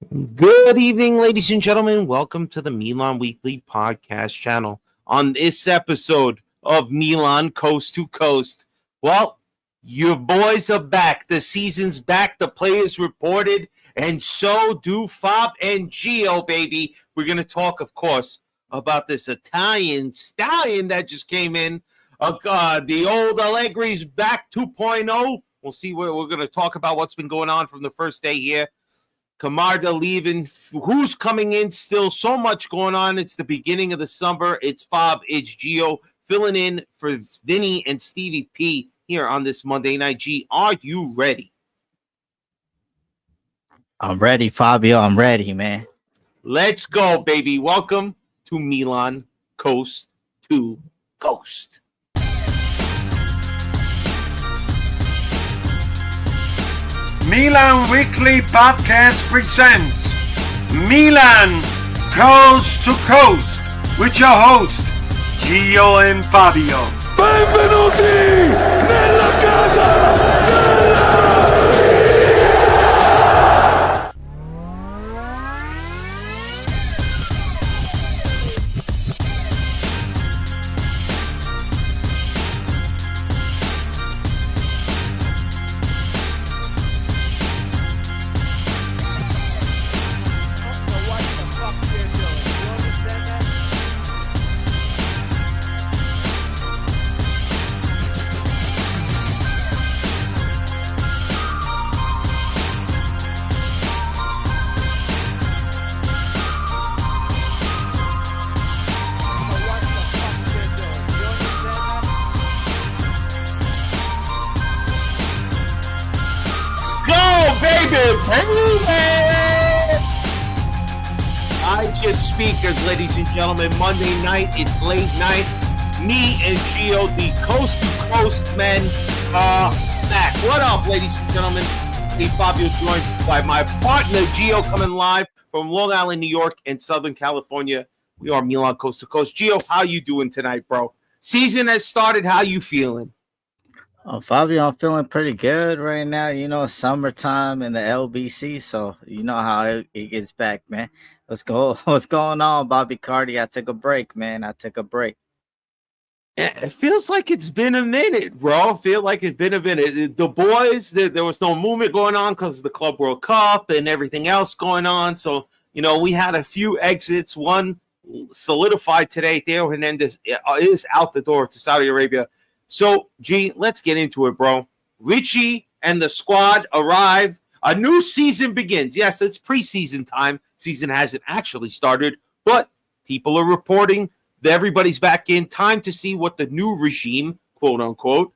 Good evening, ladies and gentlemen. Welcome to the Milan Weekly Podcast channel. On this episode of Milan Coast to Coast, well, your boys are back. The season's back. The players reported, and so do Fab and Gio, baby. We're going to talk, of course, about this Italian stallion that just came in. The old Allegri's back 2.0. We'll see what we're going to talk about what's been going on from the first day here. Camarda leaving. Who's coming in still? So much going on. It's the beginning of the summer. It's Fab, it's Gio, filling in for Vinny and Stevie P here on this Monday night. G, are you ready? I'm ready, Fabio. I'm ready, man. Let's go, baby. Welcome to Milan Coast to Coast. Milan Weekly Podcast presents Milan Coast to Coast with your host Gio and Fabio. Benvenuti nella casa della I just speakers, ladies and gentlemen. Monday night, it's late night. Me and Gio, the coast to coast men, back. What up, ladies and gentlemen? Hey, Fabio joined by my partner Gio, coming live from Long Island, New York, and Southern California. We are Milan Coast to Coast. Gio, how you doing tonight, bro? Season has started. How you feeling? Oh, Fabio, I'm feeling pretty good right now. You know, summertime in the LBC, so you know how it gets back, man. What's going on, Bobby Cardi? I took a break, man. It feels like it's been a minute, bro. I feel like it's been a minute. The boys, there was no movement going on because of the Club World Cup and everything else going on. So, you know, we had a few exits. One solidified today. Theo Hernandez is out the door to Saudi Arabia. So, G, let's get into it, bro. Ricci and the squad arrive. A new season begins. Yes, it's preseason time. Season hasn't actually started, but people are reporting that everybody's back in. Time to see what the new regime, quote unquote,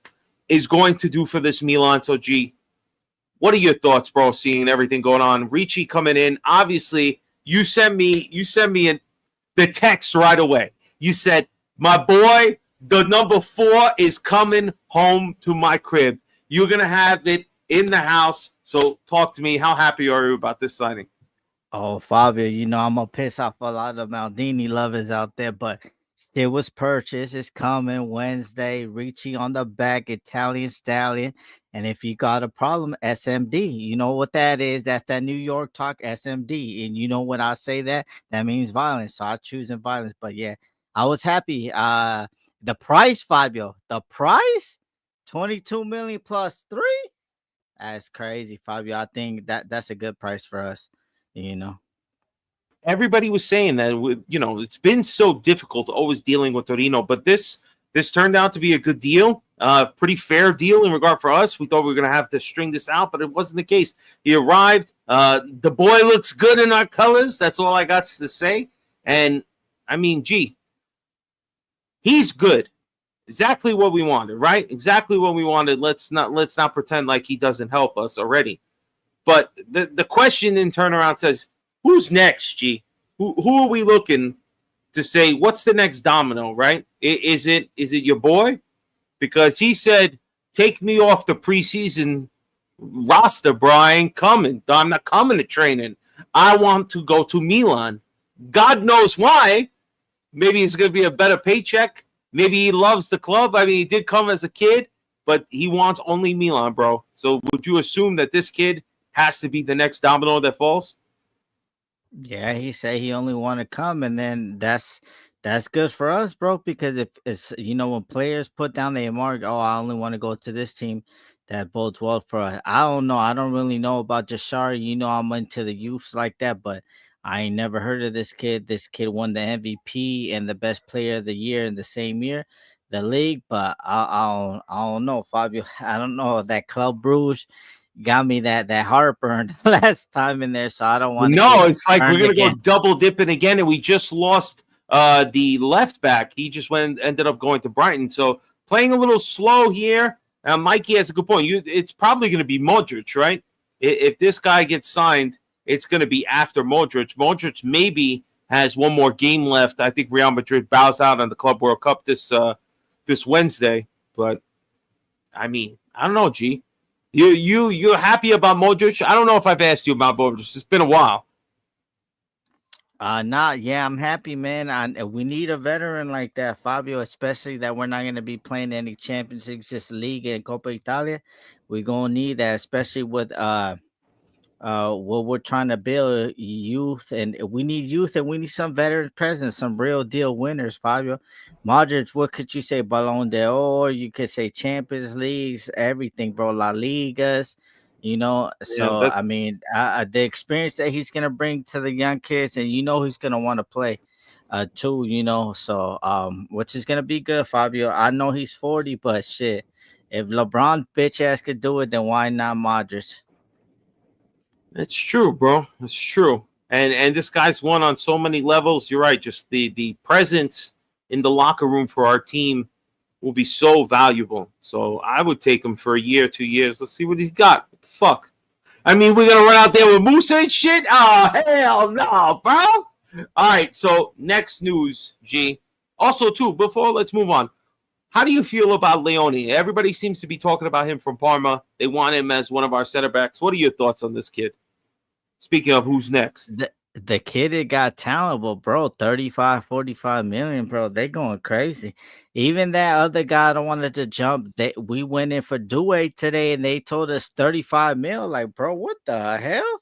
is going to do for this Milan. So, G, what are your thoughts, bro, seeing everything going on? Ricci coming in. Obviously, you sent me the text right away. You said, my boy, the number 4 is coming home to my crib. You're going to have it in the house. So talk to me. How happy are you about this signing? Oh, Fabio, you know, I'm going to piss off a lot of Maldini lovers out there, but it was purchased. It's coming Wednesday. Ricci on the back, Italian stallion. And if you got a problem, SMD. You know what that is? That's that New York talk, SMD. And you know when I say that, that means violence. So I choose violence. But yeah, I was happy. The price, Fabio, the price, 22 million plus 3. That's crazy, Fabio. I think that's a good price for us, you know. Everybody was saying that, you know, it's been so difficult always dealing with Torino, but this turned out to be a good deal, pretty fair deal in regard for us. We thought we were going to have to string this out, but it wasn't the case. He arrived. The boy looks good in our colors. That's all I got to say. And I mean, gee, he's good. Exactly what we wanted, right? Exactly what we wanted. Let's not pretend like he doesn't help us already. But the question in turnaround says, who's next, G? Who are we looking to say, what's the next domino, right? Is it your boy? Because he said, take me off the preseason roster, bro. I ain't coming. I'm not coming to training. I want to go to Milan. God knows why. Maybe it's going to be a better paycheck. Maybe he loves the club. I mean, he did come as a kid, but he wants only Milan, bro. So would you assume that this kid has to be the next domino that falls? Yeah, he said he only want to come, and then that's good for us, bro. Because if it's when players put down their mark, oh, I only want to go to this team, that bodes well for us. I don't know. I don't really know about Jashari. I'm into the youths like that, but I ain't never heard of this kid. This kid won the MVP and the best player of the year in the same year, the league. But I don't know, Fabio. I don't know that Club Bruges got me that heartburn last time in there, so I don't want to No, get it's like we're burned gonna go again. double dipping again, and we just lost the left back. He just ended up going to Brighton. So playing a little slow here. Mikey has a good point. It's probably going to be Modric, right? If this guy gets signed, it's going to be after Modric. Modric maybe has one more game left. I think Real Madrid bows out on the Club World Cup this Wednesday. But I mean, I don't know, G. You're happy about Modric? I don't know if I've asked you about Modric. It's been a while. Yeah, I'm happy, man. We need a veteran like that, Fabio, especially that we're not going to be playing any Champions League, just League and Copa Italia. We're going to need that, especially with what we're trying to build youth, and we need youth, and we need some veteran presence, some real deal winners. Fabio, Modric, what could you say? Ballon d'Or, you could say Champions Leagues, everything, bro. La Ligas, Yeah, So I that's mean, the experience that he's gonna bring to the young kids, and he's gonna want to play. Too, so which is gonna be good, Fabio. I know he's 40, but shit, if LeBron bitch ass could do it, then why not Modric? It's true, bro. It's true. And this guy's won on so many levels. You're right. Just the presence in the locker room for our team will be so valuable. So I would take him for a year, 2 years. Let's see what he's got. What the fuck? I mean, we're gonna run out there with Musa and shit. Oh hell no, bro. All right. So next news, G. Also, too. Before let's move on. How do you feel about Leone? Everybody seems to be talking about him from Parma. They want him as one of our center backs. What are your thoughts on this kid? Speaking of who's next. The kid that got talent, but bro, 35, 45 million, bro. They going crazy. Even that other guy that wanted to jump, we went in for Due today and they told us 35 mil. Like, bro, what the hell?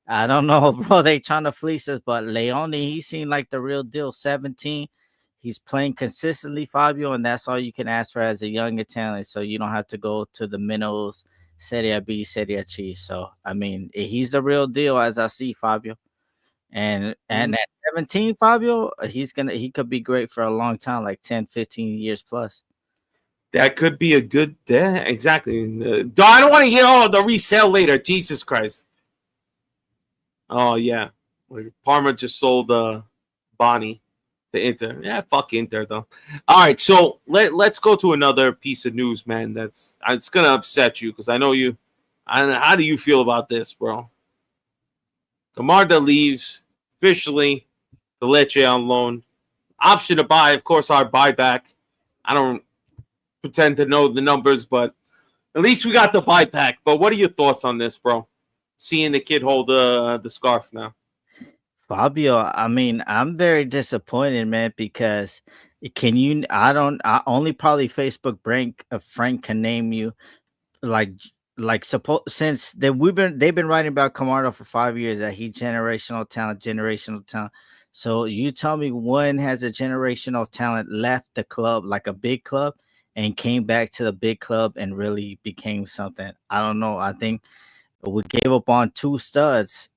I don't know, bro. They trying to fleece us, but Leone, he seemed like the real deal. 17. He's playing consistently, Fabio, and that's all you can ask for as a young Italian. So you don't have to go to the minnows, Serie B, Serie C. So I mean, he's the real deal as I see, Fabio. And Mhm. at 17, Fabio, he could be great for a long time, like 10, 15 years plus. That could be a good. Yeah, exactly. I don't want to hear the resale later. Jesus Christ. Oh yeah, like Parma just sold Bonnie to Inter. Yeah, fuck Inter though. All right, so let's go to another piece of news, man. It's gonna upset you because I know you. How do you feel about this, bro? Camarda leaves officially to Lecce on loan. Option to buy, of course, our buyback. I don't pretend to know the numbers, but at least we got the buyback. But what are your thoughts on this, bro? Seeing the kid hold the scarf now. Fabio, I mean, I'm very disappointed, man, because I only probably Facebook Frank can name you like suppose since they've been writing about Camardo for 5 years that he generational talent. So you tell me when has a generational talent left the club, like a big club, and came back to the big club and really became something? I don't know. I think we gave up on two studs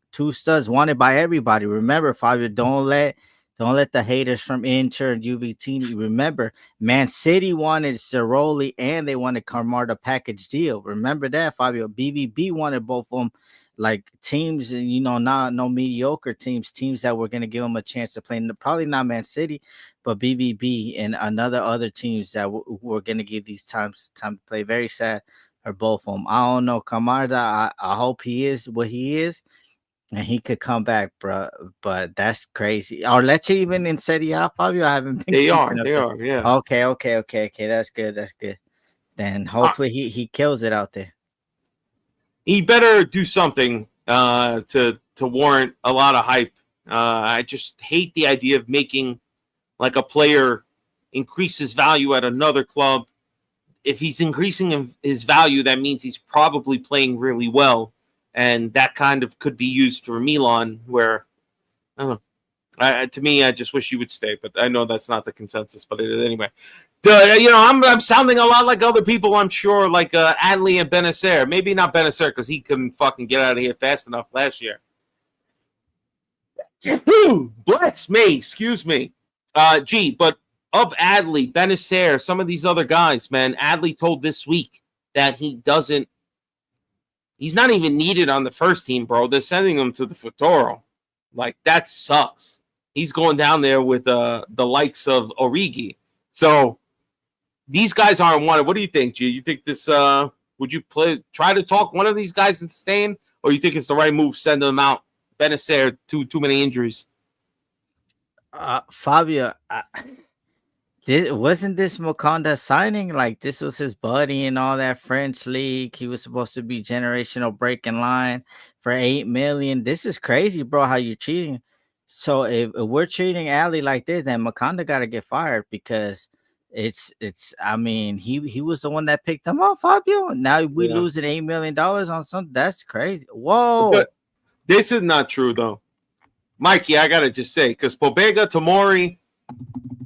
wanted by everybody. Remember, Fabio, don't let the haters from Inter and UVT. Remember, Man City wanted Ceroli and they wanted Camarda package deal. Remember that, Fabio. BVB wanted both of them, like teams, not no mediocre teams that were going to give them a chance to play. Probably not Man City, but BVB and other teams that were going to give these time to play. Very sad or both of them. I don't know. Camarda, I hope he is what he is and he could come back, bro. But that's crazy. Or let's even in Serie A, Fabio. I haven't been They keeping are. up They there. are. Yeah. Okay. That's good. That's good. Then Uh, hopefully he kills it out there. he better do something to warrant a lot of hype. I just hate the idea of making like a player increase his value at another club. If he's increasing his value, that means he's probably playing really well, and that kind of could be used for Milan, where I don't know. To me, I just wish he would stay, but I know that's not the consensus. But anyway, I'm sounding a lot like other people. I'm sure, like Adley and Benacer. Maybe not Benacer because he couldn't fucking get out of here fast enough last year. Bless me, excuse me. But of Adley, Benacer, some of these other guys, man, Adley told this week that he's not even needed on the first team, bro. They're sending him to the Futuro. Like, that sucks. He's going down there with the likes of Origi. So these guys aren't wanted. What do you think, G? You think this would you try to talk one of these guys into staying, or you think it's the right move sending them out? Benacer, too many injuries. Fabio, wasn't this Makonda signing? Like, this was his buddy and all that French league. He was supposed to be generational breaking line for $8 million. This is crazy, bro, how you're cheating. So if we're treating Ali like this, then Makonda got to get fired because it's. I mean, he was the one that picked him up, Fabio. Now we losing $8 million on something. That's crazy. Whoa. But this is not true, though. Mikey, I got to just say, because Pobega, Tomori,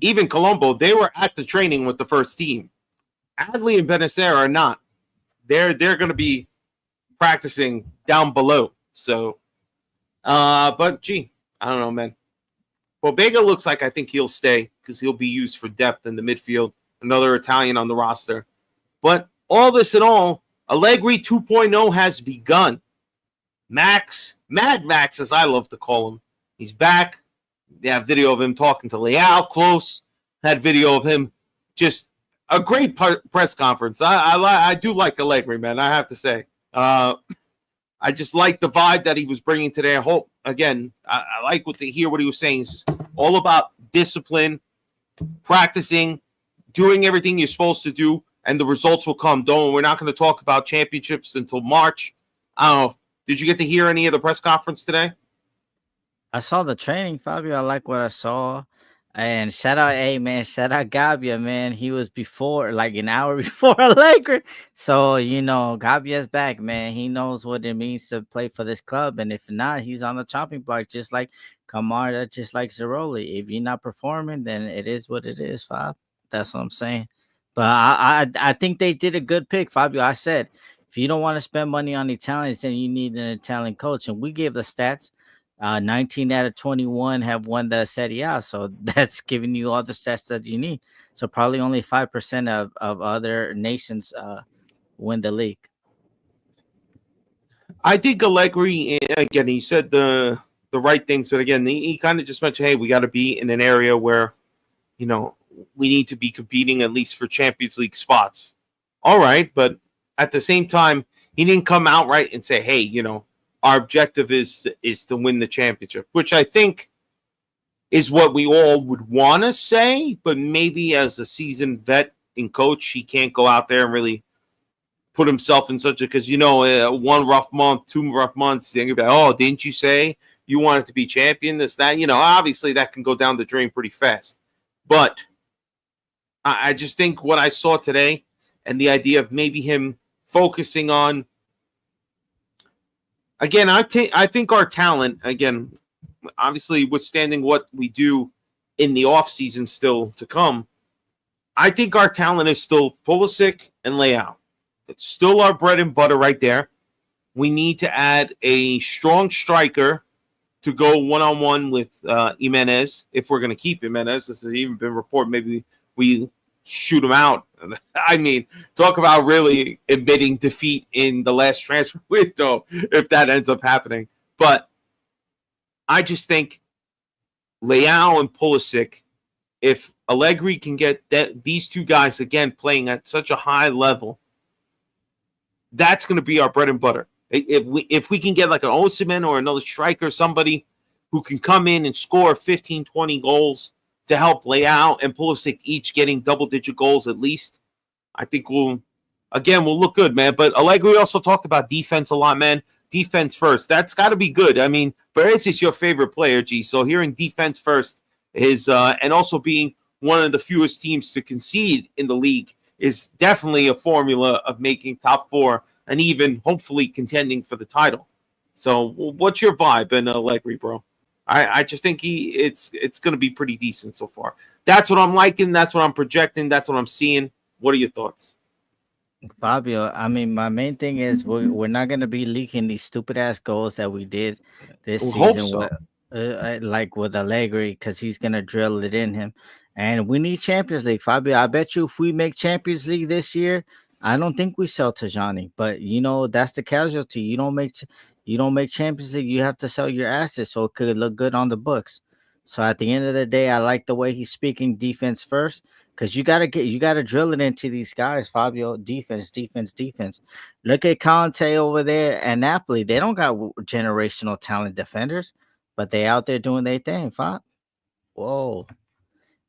even Colombo, they were at the training with the first team. Adley and Benacer are not. They're going to be practicing down below. So, but gee, I don't know, man. Pobega looks like I think he'll stay because he'll be used for depth in the midfield. Another Italian on the roster. But all this in all, Allegri 2.0 has begun. Mad Max, as I love to call him, he's back. They have video of him talking to Leao close. Had video of him, just a great press conference. I do like Allegri, man. I have to say, I just like the vibe that he was bringing today. I hope again. I like hear what he was saying. It's just all about discipline, practicing, doing everything you're supposed to do, and the results will come. We're not going to talk about championships until March. I don't know. Did you get to hear any of the press conference today? I saw the training, Fabio. I like what I saw. And shout out Gabbia, man. He was like an hour before Allegri. So, Gabbia's back, man. He knows what it means to play for this club. And if not, he's on the chopping block, just like Kamara, just like Zeroli. If you're not performing, then it is what it is, Fab. That's what I'm saying. But I think they did a good pick, Fabio. I said, if you don't want to spend money on Italians, then you need an Italian coach. And we gave the stats. 19 out of 21 have won the Serie A, so that's giving you all the stats that you need. So probably only 5% of other nations win the league. I think Allegri, again, he said the right things, but again, he kind of just mentioned, hey, we got to be in an area where, we need to be competing at least for Champions League spots. All right, but at the same time, he didn't come out right and say, hey, our objective is to win the championship, which I think is what we all would want to say, but maybe as a seasoned vet and coach, he can't go out there and really put himself in such a, because, one rough month, 2 rough months, they're going to be like, oh, didn't you say you wanted to be champion? This, that, obviously that can go down the drain pretty fast. But I just think what I saw today and the idea of maybe him focusing on, again, I think our talent, again, obviously withstanding what we do in the offseason still to come, I think our talent is still Pulisic and Leao. It's still our bread and butter right there. We need to add a strong striker to go one-on-one with Jimenez if we're going to keep Jimenez. This has even been reported. Maybe we shoot him out. I mean, talk about really admitting defeat in the last transfer window if that ends up happening. But I just think Leao and Pulisic, if Allegri can get these two guys, again, playing at such a high level, that's going to be our bread and butter. If we can get like an Osimhen or another striker, somebody who can come in and score 15, 20 goals to help Leao and Pulisic each getting double-digit goals at least, I think we'll look good, man. But Allegri also talked about defense a lot, man. Defense first. That's got to be good. I mean, Perez is your favorite player, G. So hearing defense first is, and also being one of the fewest teams to concede in the league is definitely a formula of making top 4 and even hopefully contending for the title. So what's your vibe in Allegri, bro? I just think it's going to be pretty decent so far. That's what I'm liking. That's what I'm projecting. That's what I'm seeing. What are your thoughts? Fabio, I mean, my main thing is we're not gonna be leaking these stupid ass goals that we did this We hope season so. with, like with Allegri, because he's gonna drill it in him. And we need Champions League, Fabio. I bet you if we make Champions League this year, I don't think we sell Tajani. But that's the casualty. You don't make Champions League. You have to sell your assets so it could look good on the books. So at the end of the day, I like the way he's speaking defense first. Because you gotta drill it into these guys, Fabio. Defense, defense, defense. Look at Conte over there at Napoli. They don't got generational talent defenders, but they out there doing their thing. Whoa.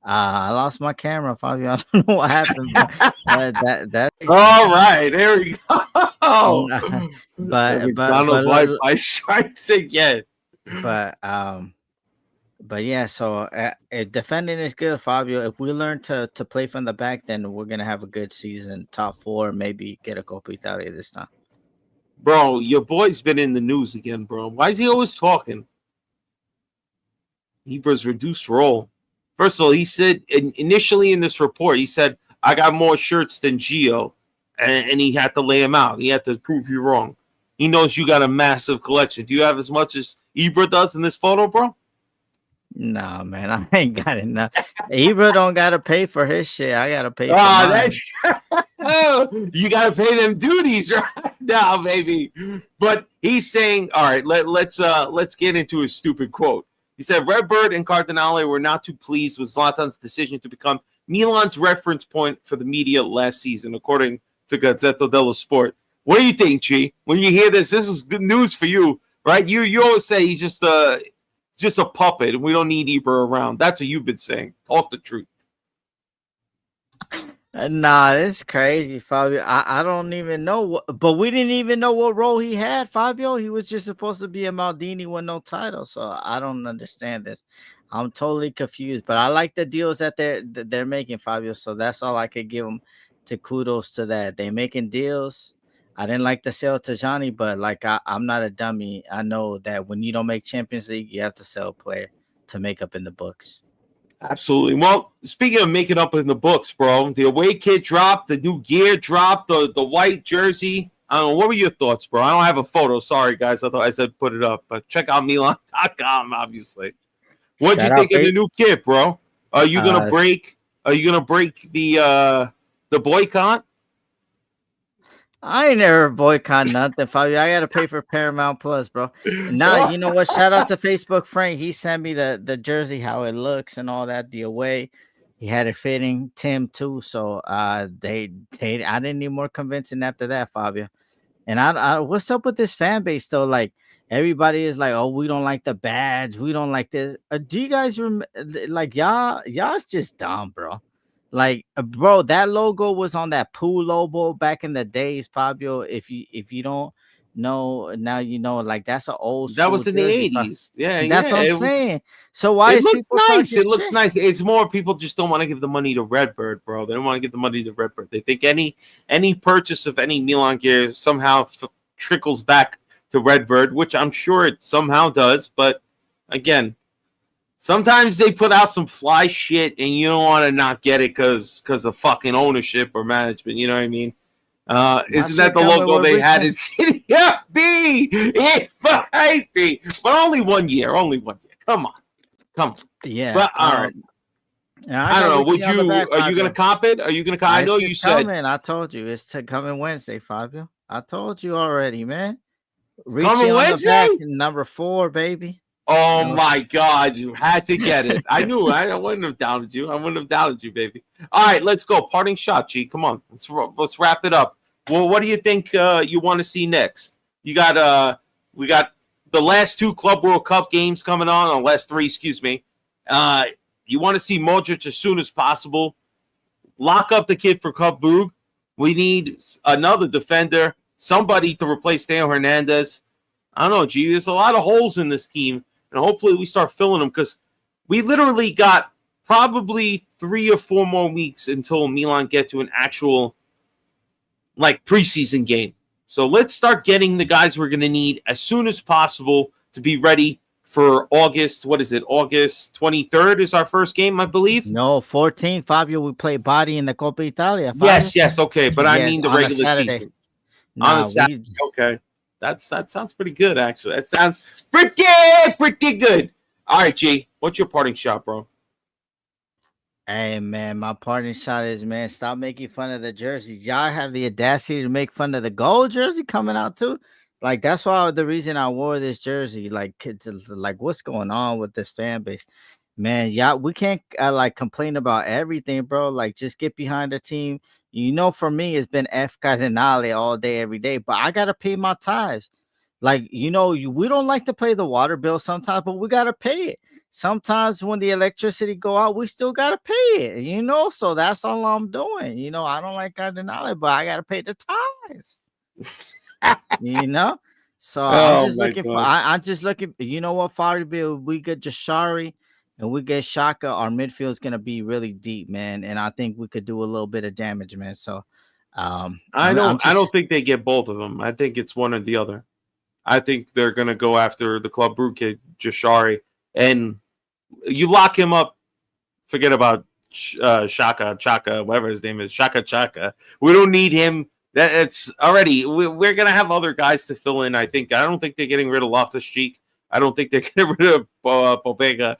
I lost my camera, Fabio. I don't know what happened, but that All right, there we go. but McDonald's Wi-Fi strikes again. But yeah, so defending is good, Fabio. If we learn to play from the back, then we're gonna have a good season, top 4, maybe get a Coppa Italia this time. Bro, your boy's been in the news again, bro. Why is he always talking? Ibra's reduced role. First of all, he said initially in this report, he said, I got more shirts than Gio, and he had to lay him out. He had to prove you wrong. He knows you got a massive collection. Do you have as much as Ibra does in this photo, bro? No, man, I ain't got enough. Ibra don't gotta pay for his shit. I gotta pay for mine. You gotta pay them duties right now, baby. But he's saying, all right, let's get into his stupid quote. He said, Redbird and Cardinale were not too pleased with Zlatan's decision to become Milan's reference point for the media last season, according to Gazzetta dello Sport. What do you think, G? When you hear this is good news for you, right? You always say he's just a puppet and we don't need Ibra around. That's what you've been saying. Talk the truth. Nah, it's crazy, Fabio. I don't even know but we didn't even know what role he had, Fabio. He was just supposed to be a Maldini with no title, so I don't understand this. I'm totally confused, but I like the deals that they're making, Fabio. So that's all I could give them to kudos to that. They making deals. I didn't like the sale to Johnny, but like I'm not a dummy. I know that when you don't make Champions League, you have to sell a player to make up in the books. Absolutely. Well, speaking of making up in the books, bro, the away kit dropped, the new gear dropped, the white jersey. I don't know. What were your thoughts, bro? I don't have a photo. Sorry, guys. I thought I said put it up, but check out Milan.com, obviously. What'd you think of the new kit, bro? Are you gonna break? Are you gonna break the boycott? I ain't never boycott nothing, Fabio. I gotta pay for Paramount Plus, bro. Now you know what? Shout out to Facebook Frank. He sent me the jersey, how it looks and all that. The away, he had it fitting. Tim too. So they I didn't need more convincing after that, Fabio. And I what's up with this fan base though? Like everybody is like, oh, we don't like the badge, we don't like this. Do you guys like y'all's just dumb, bro? Like, bro, that logo was on that pool logo back in the days, Fabio. If you don't know, now you know. Like, that's an old. That was in jersey, the 80s. Yeah, that's what I'm saying. So why it is looks people nice? talking It looks shit? nice. It's more people just don't want to give the money to Redbird, bro. They don't want to give the money to Redbird. They think any purchase of any Milan gear somehow trickles back to Redbird, which I'm sure it somehow does. But again, sometimes they put out some fly shit, and you don't want to not get it because of fucking ownership or management. You know what I mean? Isn't that the logo they had in City? Yeah, it might be, but only 1 year. Only 1 year. Come on. Yeah. But all right. I don't know. Are you gonna cop it? Are you gonna cop? I know you said. I told you it's coming Wednesday, Fabio. I told you already, man. Ricci Coming on Wednesday? the back, number 4, baby. Oh my God! You had to get it. I knew. I wouldn't have doubted you. I wouldn't have doubted you, baby. All right, let's go. Parting shot, G. Come on, let's wrap it up. Well, what do you think you want to see next? We got the last 2 Club World Cup games coming on, or last 3, excuse me. You want to see Modric as soon as possible. Lock up the kid for Cup Boog. We need another defender, somebody to replace Theo Hernandez. I don't know, G. There's a lot of holes in this team, and hopefully we start filling them because we literally got probably 3 or 4 more weeks until Milan get to an actual preseason game. So let's start getting the guys we're going to need as soon as possible to be ready for August. What is it? August 23rd is our first game, I believe. No, 14, Fabio. We play Body in the Coppa Italia. Fabio. Yes, okay, but I Yes, mean the on a regular Saturday. season. On Nah, a Saturday, okay. That sounds pretty good, actually. That sounds pretty good. All right, G, what's your parting shot, bro? Hey man, my parting shot is, man, stop making fun of the jersey. Y'all have the audacity to make fun of the gold jersey coming out too. Like, that's why the reason I wore this jersey. Like, kids, like, what's going on with this fan base, man? Yeah, we can't like complain about everything, bro. Like, just get behind the team. You know, for me, it's been F Cardinale all day, every day, but I gotta pay my tithes. Like, you know, we don't like to pay the water bill sometimes, but we gotta pay it. Sometimes when the electricity go out, we still gotta pay it, you know. So that's all I'm doing. You know, I don't like Cardinale, but I gotta pay the tithes. You know, so I'm just looking for. I'm just looking. You know what, Fabio? We get Jashari and we get Shaka. Our midfield is gonna be really deep, man, and I think we could do a little bit of damage, man. So, I don't think they get both of them. I think it's one or the other. I think they're gonna go after the Club Brugge kid, Jashari, and you lock him up. Forget about Chaka, whatever his name is, Chaka. We don't need him. It's already. We're gonna have other guys to fill in. I don't think they're getting rid of Loftus-Cheek. I don't think they're getting rid of Pobega.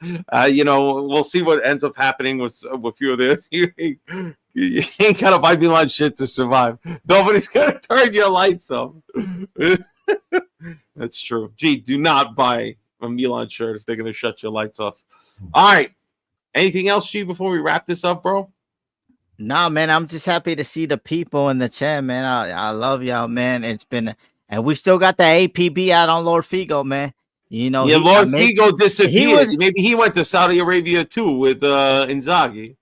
You know, we'll see what ends up happening with a few of this. You ain't gotta buy Milan shit to survive. Nobody's gonna turn your lights off. That's true. Gee, do not buy a Milan shirt if they're gonna shut your lights off. All right. Anything else, G, before we wrap this up, bro? Nah, man, I'm just happy to see the people in the chat, man. I love y'all, man. It's been, and we still got the APB out on Lord Figo, man. You know, yeah, Lord Figo disappeared. Maybe he went to Saudi Arabia too with Inzaghi.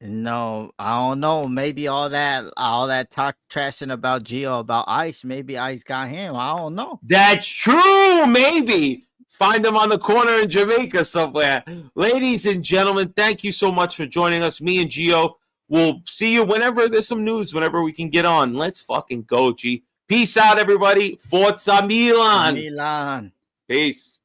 No, I don't know. Maybe all that talk trashing about Gio, about Ice. Maybe Ice got him. I don't know. That's true. Maybe. Find them on the corner in Jamaica somewhere. Ladies and gentlemen, thank you so much for joining us. Me and Gio will see you whenever there's some news, whenever we can get on. Let's fucking go, G. Peace out, everybody. Forza Milan. Milan. Peace.